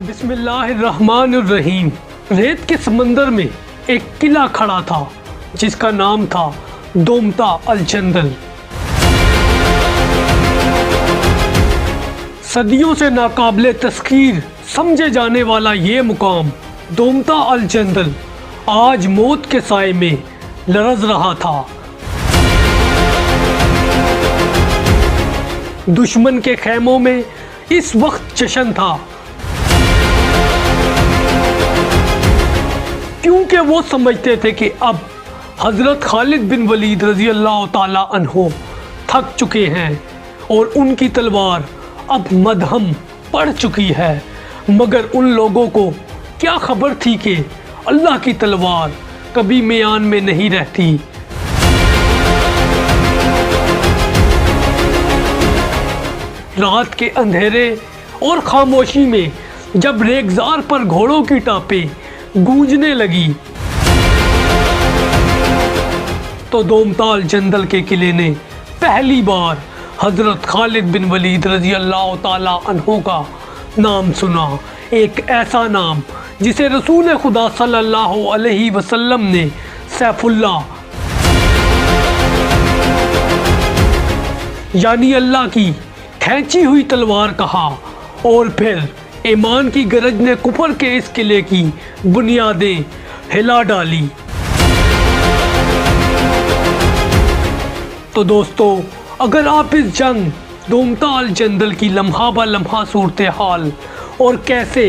बिस्मिल्लाहिर्रहमानिर्रहीम। रेत के समंदर में एक किला खड़ा था जिसका नाम था दोमता अल जंदल। सदियों से नाकाबिले तस्खीर समझे जाने वाला ये मुकाम दोमता अल जंदल आज मौत के साए में लरज़ रहा था। दुश्मन के खैमों में इस वक्त जश्न था, क्योंकि वो समझते थे कि अब हज़रत खालिद बिन वलीद रज़ी अल्लाह ताला अन्हो थक चुके हैं और उनकी तलवार अब मदहम पड़ चुकी है। मगर उन लोगों को क्या खबर थी कि अल्लाह की तलवार कभी मियान में नहीं रहती। रात के अंधेरे और खामोशी में जब रेगजार पर घोड़ों की टापें गूंजने लगी तो दोमता अल जंदल के किले ने पहली बार हज़रत खालिद बिन वलीद रज़ी अल्लाह ताला अन्हो का नाम सुना। एक ऐसा नाम जिसे रसूल खुदा सल्लल्लाहु अलैहि वसल्लम ने सैफुल्लाह यानी अल्लाह की खींची हुई तलवार कहा। और फिर ईमान की गरज ने कुफर के इस किले की बुनियादें हिला डाली। तो दोस्तों, अगर आप इस जंग दोमता अल जंदल की लम्हा ब लम्हा सूरत हाल और कैसे